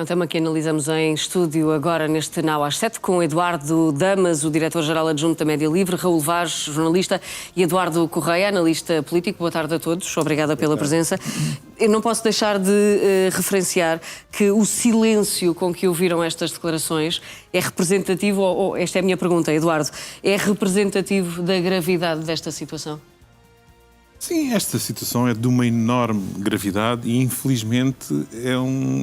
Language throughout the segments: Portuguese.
É um tema que analisamos em estúdio agora neste Now às 7, com Eduardo Damas, o diretor-geral adjunto da Média Livre, Raul Vaz, jornalista, e Eduardo Correia, analista político. Boa tarde a todos, obrigada pela presença. Eu não posso deixar de referenciar que o silêncio com que ouviram estas declarações é representativo, ou esta é a minha pergunta, Eduardo, é representativo da gravidade desta situação? Sim, esta situação é de uma enorme gravidade e, infelizmente,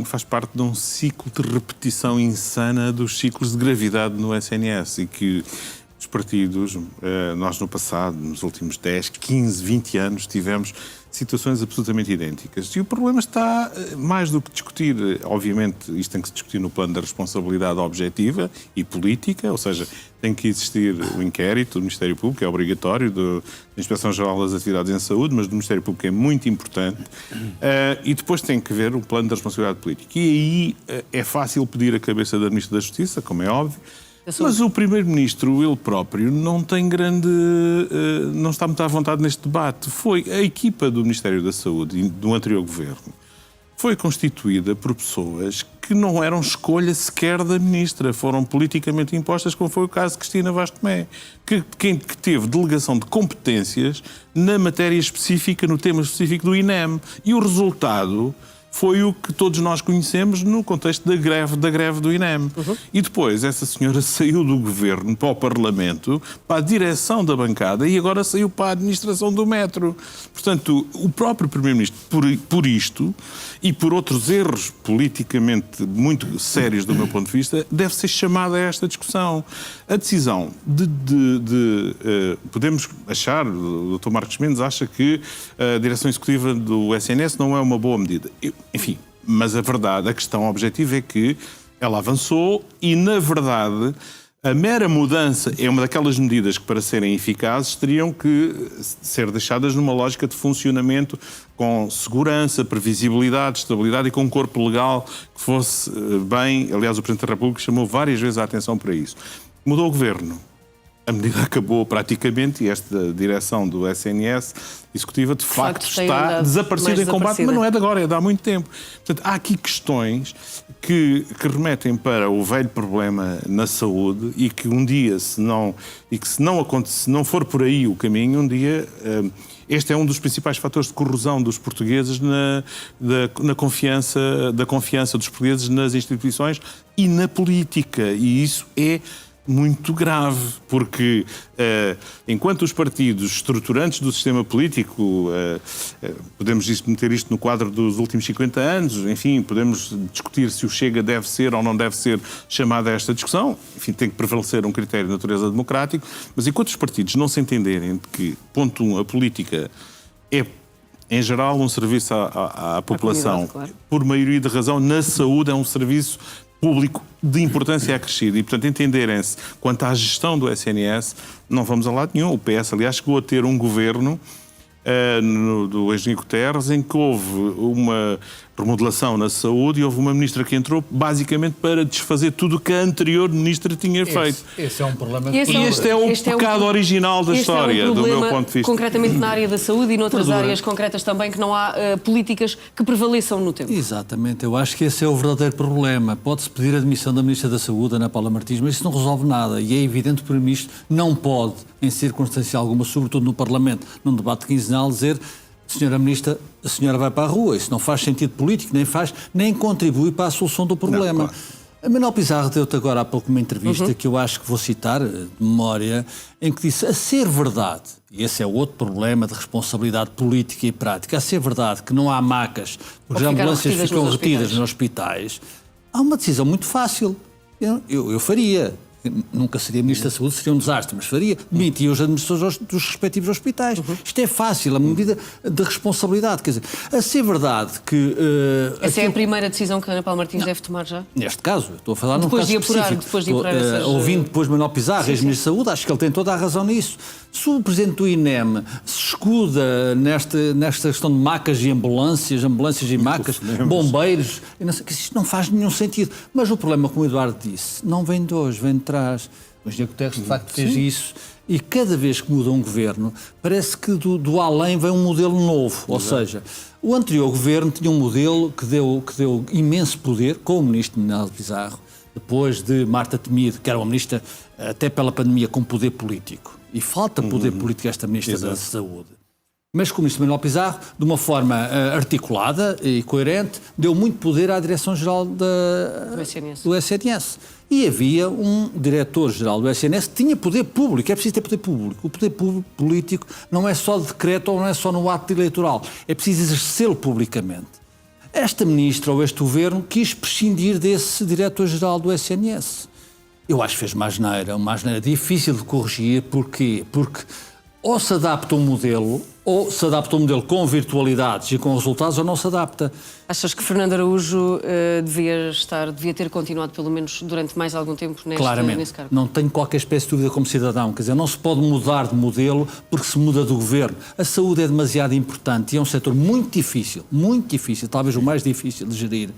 faz parte de um ciclo de repetição insana dos ciclos de gravidade no SNS e que os partidos, nós no passado, nos últimos 10, 15, 20 anos, tivemos situações absolutamente idênticas. E o problema está, mais do que discutir, obviamente, isto tem que se discutir no plano da responsabilidade objetiva e política, ou seja, tem que existir o inquérito do Ministério Público, é obrigatório, da Inspeção-Geral das Atividades em Saúde, mas do Ministério Público é muito importante, e depois tem que ver o plano da responsabilidade política. E aí é fácil pedir a cabeça da Ministra da Justiça, como é óbvio, mas o Primeiro-Ministro, ele próprio, não está muito à vontade neste debate. Foi a equipa do Ministério da Saúde e do anterior governo foi constituída por pessoas que não eram escolha sequer da Ministra, foram politicamente impostas, como foi o caso de Cristina Vaz Tomé, que teve delegação de competências na matéria específica, no tema específico do INEM. E o resultado foi o que todos nós conhecemos no contexto da greve do INEM. E depois essa senhora saiu do governo para o Parlamento, para a direção da bancada e agora saiu para a administração do metro. Portanto, o próprio Primeiro-Ministro, por isto e por outros erros politicamente muito sérios do meu ponto de vista, deve ser chamado a esta discussão. A decisão podemos achar, o Dr. Marcos Mendes acha que a direção executiva do SNS não é uma boa medida. Enfim, mas a questão objetiva é que ela avançou e, na verdade, a mera mudança é uma daquelas medidas que, para serem eficazes, teriam que ser deixadas numa lógica de funcionamento com segurança, previsibilidade, estabilidade e com um corpo legal que fosse bem. Aliás, o Presidente da República chamou várias vezes a atenção para isso. Mudou o governo. A medida acabou praticamente e esta direção do SNS executiva de facto está desaparecida em combate, mas não é de agora, é de há muito tempo. Portanto, há aqui questões que remetem para o velho problema na saúde e que um dia, se não for por aí o caminho, um dia este é um dos principais fatores de corrosão dos portugueses da confiança dos portugueses nas instituições e na política. E isso é muito grave, porque enquanto os partidos estruturantes do sistema político, podemos meter isto no quadro dos últimos 50 anos, enfim, podemos discutir se o Chega deve ser ou não deve ser chamado a esta discussão, enfim, tem que prevalecer um critério de natureza democrático, mas enquanto os partidos não se entenderem de que, ponto 1, a política é, em geral, um serviço à população, claro, por maioria de razão, na saúde é um serviço público de importância acrescida e, portanto, entenderem-se quanto à gestão do SNS, não vamos a lado nenhum. O PS, aliás, chegou a ter um governo do ex-ministro Guterres em que houve uma remodelação na saúde e houve uma ministra que entrou basicamente para desfazer tudo o que a anterior ministra tinha feito. Esse é um problema. Este é o pecado original da história, do meu ponto de vista. Concretamente na área da saúde e noutras áreas concretas também, que não há políticas que prevaleçam no tempo. Exatamente, eu acho que esse é o verdadeiro problema. Pode-se pedir a demissão da Ministra da Saúde, Ana Paula Martins, mas isso não resolve nada. E é evidente que o Primeiro-Ministro não pode, em circunstância alguma, sobretudo no Parlamento, num debate quinzenal, dizer: Senhora Ministra, a senhora vai para a rua. Isso não faz sentido político, nem contribui para a solução do problema. Não, claro. A Manuel Pizarro deu-te agora há pouco uma entrevista que eu acho que vou citar, de memória, em que disse: a ser verdade, e esse é outro problema de responsabilidade política e prática, a ser verdade que não há macas, porque as ambulâncias ficam retidas nos hospitais, há uma decisão muito fácil. Eu faria. Nunca seria Ministro da Saúde, seria um desastre, mas faria. Demitia os administradores dos respectivos hospitais. Isto é fácil, a medida de responsabilidade. Quer dizer, a ser verdade que... Essa é a primeira decisão que a Ana Paula Martins deve tomar já? Neste caso, eu estou a falar num caso específico. Depois de apurar essas... Ouvindo depois Manuel Pizarro, ex-Ministro da Saúde, acho que ele tem toda a razão nisso. Se o Presidente do INEM se escuda nesta questão de macas e ambulâncias e macas, bombeiros, isto não faz nenhum sentido. Mas o problema, como o Eduardo disse, não vem de hoje, vem de trás. O engenheiro Guterres, de facto, fez isso. E cada vez que muda um governo, parece que do além vem um modelo novo. Ou seja, o anterior governo tinha um modelo que deu imenso poder, com o ministro Manuel Pizarro, depois de Marta Temido, que era uma ministra, até pela pandemia, com poder político. E falta poder político a esta ministra da Saúde. Mas com o ministro Manuel Pizarro, de uma forma articulada e coerente, deu muito poder à Direção-Geral do SNS. E havia um diretor-geral do SNS que tinha poder público. É preciso ter poder público. O poder político não é só de decreto ou não é só no ato eleitoral. É preciso exercê-lo publicamente. Esta ministra ou este governo quis prescindir desse diretor-geral do SNS. Eu acho que fez uma asneira difícil de corrigir. Porquê? Porque ou se adapta um modelo, ou se adapta um modelo com virtualidades e com resultados, ou não se adapta. Achas que Fernando Araújo devia ter continuado, pelo menos durante mais algum tempo, nesse cargo? Não tenho qualquer espécie de dúvida como cidadão. Quer dizer, não se pode mudar de modelo porque se muda do governo. A saúde é demasiado importante e é um setor muito difícil, talvez o mais difícil de gerir,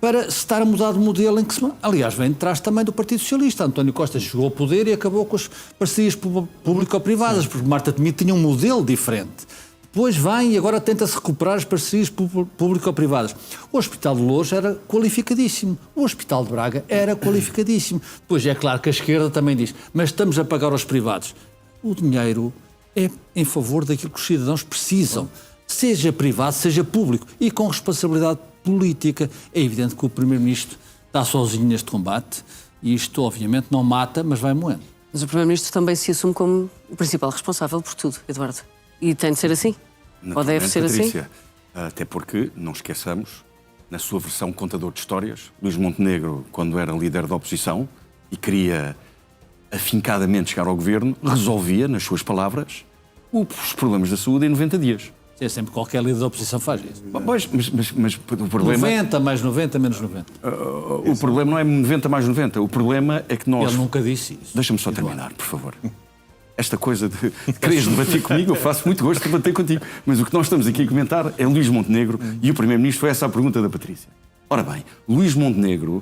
para se estar a mudar de modelo em que se... Aliás, vem de trás também do Partido Socialista. António Costa chegou ao poder e acabou com as parcerias público-privadas, porque Marta Temido tinha um modelo diferente. Depois vem e agora tenta-se recuperar as parcerias público-privadas. O Hospital de Lourdes era qualificadíssimo. O Hospital de Braga era qualificadíssimo. Depois é claro que a esquerda também diz, mas estamos a pagar aos privados. O dinheiro é em favor daquilo que os cidadãos precisam. Seja privado, seja público. E com responsabilidade política. É evidente que o Primeiro-Ministro está sozinho neste combate e isto, obviamente, não mata, mas vai moendo. Mas o Primeiro-Ministro também se assume como o principal responsável por tudo, Eduardo. E tem de ser assim? Ou deve ser Patrícia, assim? Até porque, não esqueçamos, na sua versão contador de histórias, Luís Montenegro, quando era líder da oposição e queria afincadamente chegar ao governo, resolvia, nas suas palavras, os problemas da saúde em 90 dias. É sempre qualquer líder da oposição faz isso. Pois, mas o problema... 90 mais 90 menos 90. O problema não é 90 mais 90. O problema é que nós... Ele nunca disse isso. Deixa-me só terminar, por favor. Esta coisa de quereres debater comigo, eu faço muito gosto de debater contigo. Mas o que nós estamos aqui a comentar é Luís Montenegro e o Primeiro-Ministro. Foi essa a pergunta da Patrícia. Ora bem, Luís Montenegro,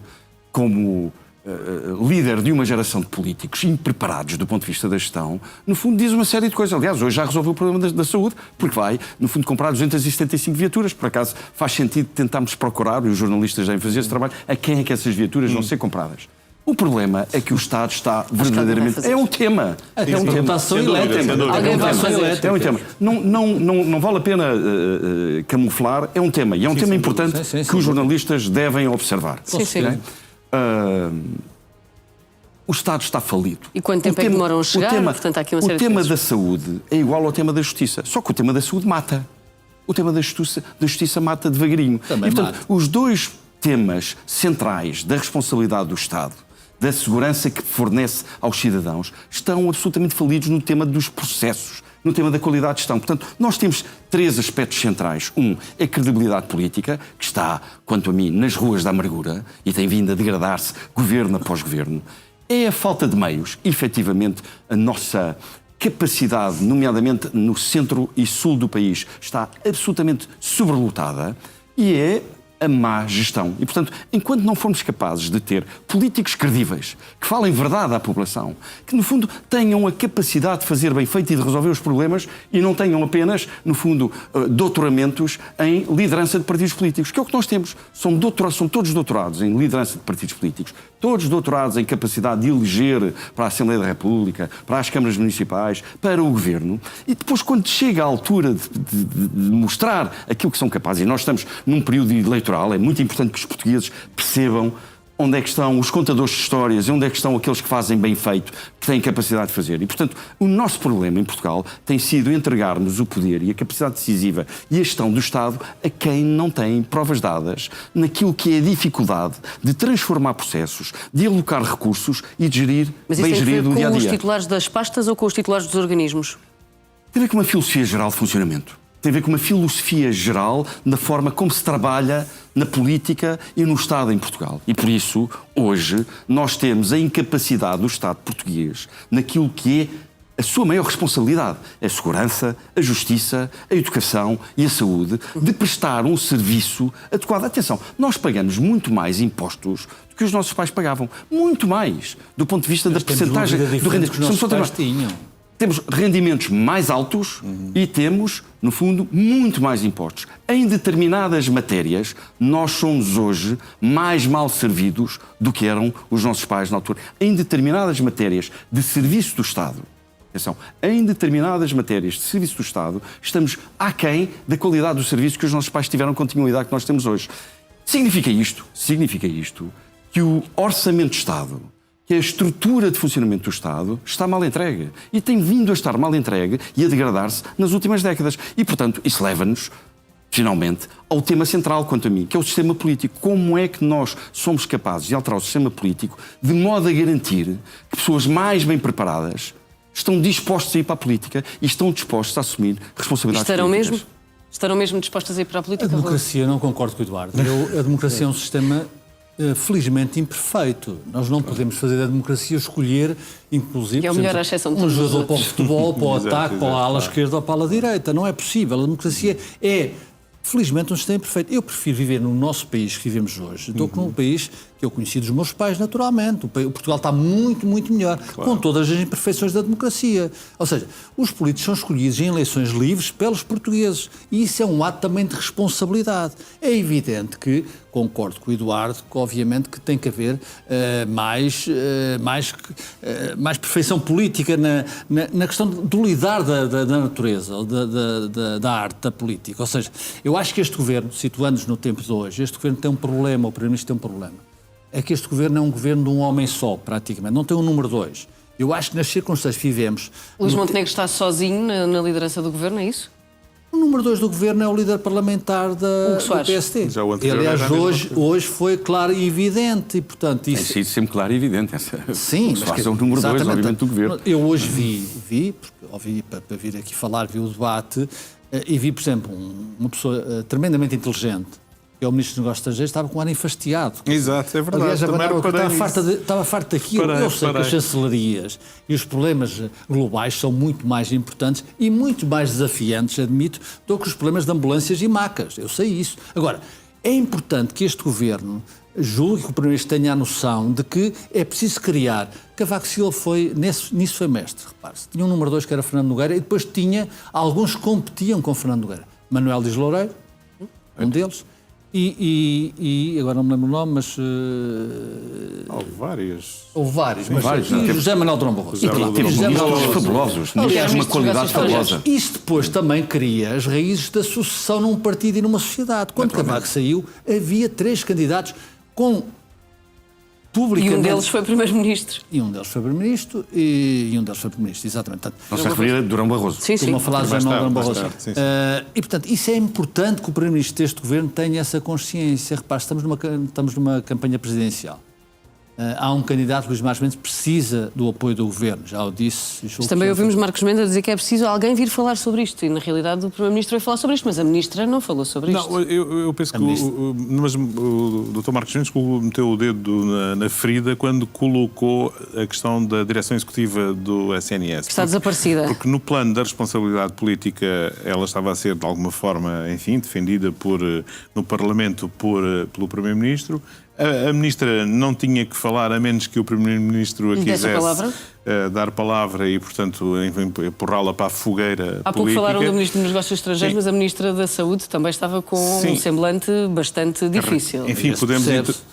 como líder de uma geração de políticos impreparados do ponto de vista da gestão, no fundo diz uma série de coisas. Aliás, hoje já resolveu o problema da saúde, porque vai, no fundo, comprar 275 viaturas. Por acaso, faz sentido tentarmos procurar, e os jornalistas devem fazer esse trabalho, a quem é que essas viaturas vão ser compradas. O problema é que o Estado está verdadeiramente... É um tema. É um tema. É um tema. Não vale a pena camuflar. É um tema. E é um tema importante que os jornalistas devem observar. Sim. O Estado está falido. E quanto tempo é que demoram a chegar? Portanto, há aqui uma série de tema da saúde é igual ao tema da justiça. Só que o tema da saúde mata. O tema da justiça mata devagarinho. Também e, portanto, mata. os dois temas centrais da responsabilidade do Estado, da segurança que fornece aos cidadãos, estão absolutamente falidos no tema dos processos, no tema da qualidade de gestão. Portanto, nós temos três aspectos centrais. Um é a credibilidade política, que está, quanto a mim, nas ruas da amargura e tem vindo a degradar-se governo após governo. É a falta de meios, efetivamente, a nossa capacidade, nomeadamente no centro e sul do país, está absolutamente sobrelotada e é a má gestão. E, portanto, enquanto não formos capazes de ter políticos credíveis, que falem verdade à população, que, no fundo, tenham a capacidade de fazer bem feito e de resolver os problemas e não tenham apenas, no fundo, doutoramentos em liderança de partidos políticos, que é o que nós temos. São todos doutorados em liderança de partidos políticos, todos doutorados em capacidade de eleger para a Assembleia da República, para as câmaras municipais, para o Governo. E depois, quando chega a altura de mostrar aquilo que são capazes, e nós estamos num período eleitoral, é muito importante que os portugueses percebam onde é que estão os contadores de histórias e onde é que estão aqueles que fazem bem feito, que têm capacidade de fazer. E, portanto, o nosso problema em Portugal tem sido entregarmos o poder e a capacidade decisiva e a gestão do Estado a quem não tem provas dadas naquilo que é a dificuldade de transformar processos, de alocar recursos e de gerir bem gerido o dia-a-dia. Com os titulares das pastas ou com os titulares dos organismos? Tem a ver com uma filosofia geral de funcionamento. Tem a ver com uma filosofia geral na forma como se trabalha na política e no Estado em Portugal. E por isso, hoje, nós temos a incapacidade do Estado português naquilo que é a sua maior responsabilidade, a segurança, a justiça, a educação e a saúde, de prestar um serviço adequado. Atenção, nós pagamos muito mais impostos do que os nossos pais pagavam. Muito mais, do ponto de vista da percentagem do rendimento que os nossos pais tinham. Temos rendimentos mais altos e temos, no fundo, muito mais impostos. Em determinadas matérias, nós somos hoje mais mal servidos do que eram os nossos pais na altura. Em determinadas matérias de serviço do Estado, atenção, em determinadas matérias de serviço do Estado, estamos aquém da qualidade do serviço que os nossos pais tiveram, continuidade que nós temos hoje. Significa isto que o orçamento de Estado, que a estrutura de funcionamento do Estado está mal entregue. E tem vindo a estar mal entregue e a degradar-se nas últimas décadas. E, portanto, isso leva-nos, finalmente, ao tema central, quanto a mim, que é o sistema político. Como é que nós somos capazes de alterar o sistema político de modo a garantir que pessoas mais bem preparadas estão dispostas a ir para a política e estão dispostas a assumir responsabilidades políticas? Estarão mesmo dispostas a ir para a política? A democracia, não concordo com o Eduardo. A democracia é um sistema felizmente imperfeito. Nós não podemos fazer da democracia escolher, inclusive, é o melhor, à exceção de um jogador para o futebol, para o ataque, para a ala esquerda ou para a ala direita. Não é possível. A democracia é, felizmente, um sistema imperfeito. Eu prefiro viver no nosso país que vivemos hoje do que num país que eu conheci dos meus pais, naturalmente. O Portugal está muito, muito melhor, com todas as imperfeições da democracia. Ou seja, os políticos são escolhidos em eleições livres pelos portugueses. E isso é um ato também de responsabilidade. É evidente que, concordo com o Eduardo, que obviamente que tem que haver mais perfeição política na questão do lidar da natureza, da arte, da política. Ou seja, eu acho que este governo, situando-nos no tempo de hoje, este governo tem um problema, o Primeiro-Ministro tem um problema. É que este governo é um governo de um homem só, praticamente. Não tem um número 2. Eu acho que nas circunstâncias que vivemos... Luís Montenegro está sozinho na liderança do governo, é isso? O número 2 do governo é o líder parlamentar do PSD. Aliás, hoje foi claro e evidente. E, portanto, isso... Tem sido sempre claro e evidente. Sim, mas é o número 2, obviamente, do governo. Eu hoje vi porque ouvi para vir aqui falar, vi o debate, e vi, por exemplo, uma pessoa tremendamente inteligente, que é o Ministro dos Negócios Estrangeiros, estava com um ar enfastiado. Exato, é verdade. Aliás, estava farto daquilo. Eu sei que as chancelarias e os problemas globais são muito mais importantes e muito mais desafiantes, admito, do que os problemas de ambulâncias e macas. Eu sei isso. Agora, é importante que este governo julgue, que o Primeiro-Ministro tenha a noção de que é preciso criar. Cavaco Silva nisso foi mestre, repare-se. Tinha um número 2 que era Fernando Nogueira e depois tinha alguns que competiam com Fernando Nogueira. Manuel Dias Loureiro, um deles. E agora não me lembro o nome, mas... Houve vários. E José Manuel Durão Barroso. Temos ministros fabulosos. Aliás, uma qualidade fabulosa. Isso depois também cria as raízes da sucessão num partido e numa sociedade. Quando Cavaco saiu, havia 3 candidatos com... publicamente. E um deles foi Primeiro-Ministro. E um deles foi Primeiro-Ministro, exatamente. Portanto, não se referia a Durão Barroso. Sim. Estou a falar de Durão Barroso. Sim. E, portanto, isso é importante que o Primeiro-Ministro deste governo tenha essa consciência. Repare, estamos numa campanha presidencial. Há um candidato, Luís Marques Mendes, precisa do apoio do governo, já o disse. Mas também ouvimos Marcos Mendes a dizer que é preciso alguém vir falar sobre isto, e na realidade o Primeiro-Ministro veio falar sobre isto, mas a Ministra não falou sobre isto. Não, eu penso que o Dr. Marcos Mendes meteu o dedo na ferida quando colocou a questão da direção executiva do SNS. Está desaparecida. Porque no plano da responsabilidade política ela estava a ser de alguma forma, enfim, defendida no Parlamento pelo Primeiro-Ministro. A Ministra não tinha que falar a menos que o Primeiro-Ministro a quisesse dar palavra e, portanto, empurrá-la para a fogueira política. Há pouco falaram do Ministro dos Negócios Estrangeiros, mas a Ministra da Saúde também estava com um semblante bastante difícil. Enfim,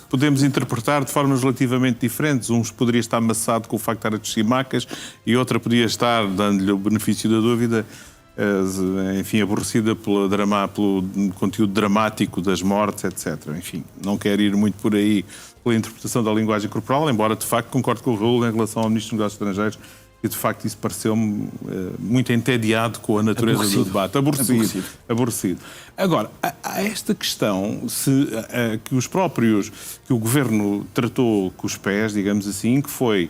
podemos interpretar de formas relativamente diferentes. Uns poderia estar amassado com o facto de estar a descer macas e outra podia estar, dando-lhe o benefício da dúvida, enfim, aborrecida pelo conteúdo dramático das mortes, etc. Enfim, não quero ir muito por aí pela interpretação da linguagem corporal, embora, de facto, concordo com o Raul em relação ao Ministro dos Negócios Estrangeiros e, de facto, isso pareceu-me muito entediado com a natureza do debate. Aborrecido. Agora, há esta questão que o Governo tratou com os pés, digamos assim, que foi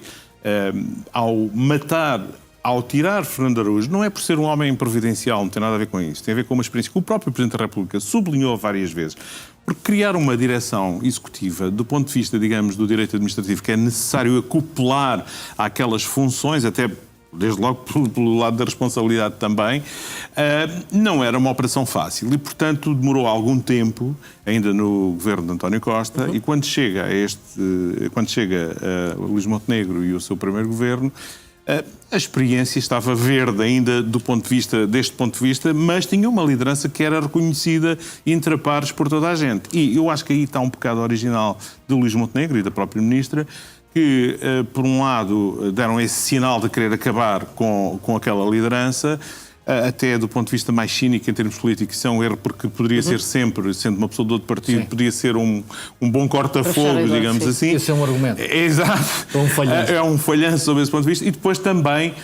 ao tirar Fernando Araújo, não é por ser um homem providencial, não tem nada a ver com isso, tem a ver com uma experiência que o próprio Presidente da República sublinhou várias vezes, porque criar uma direção executiva, do ponto de vista, digamos, do direito administrativo, que é necessário acoplar àquelas funções, até desde logo pelo lado da responsabilidade também, não era uma operação fácil e, portanto, demorou algum tempo, ainda no governo de António Costa, e quando chega Luís Montenegro e o seu primeiro governo, a experiência estava verde ainda deste ponto de vista, mas tinha uma liderança que era reconhecida intra pares por toda a gente. E eu acho que aí está um pecado original de Luís Montenegro e da própria Ministra, que, por um lado, deram esse sinal de querer acabar com aquela liderança, até do ponto de vista mais cínico em termos políticos, isso é um erro, porque poderia ser sempre, sendo uma pessoa de outro partido, podia ser um bom corta-fogo, digamos assim. Esse é um argumento. Exato. É um falhanço. É um falhanço sob esse ponto de vista. E depois também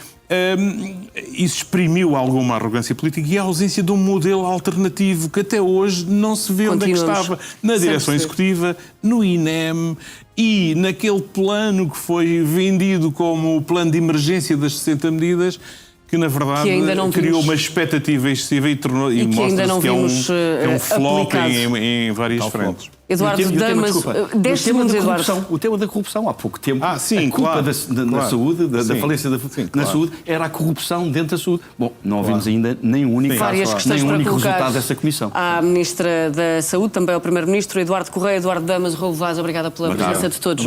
isso exprimiu alguma arrogância política e a ausência de um modelo alternativo que até hoje não se vê onde é que estava. Na direção executiva, no INEM e naquele plano que foi vendido como o plano de emergência das 60 medidas, que na verdade criou uma expectativa excessiva e mostra-se que é um flop em várias frentes. Eduardo Damas, 10 segundos, Eduardo. O tema da corrupção, há pouco tempo, sim, a culpa claro, da saúde, da falência na saúde, era a corrupção dentro da saúde. Bom, não ouvimos ainda nenhum único resultado dessa comissão. À Ministra da Saúde, também ao Primeiro-Ministro, Eduardo Correia, Eduardo Damas, Raul Vaz, obrigada pela presença de todos.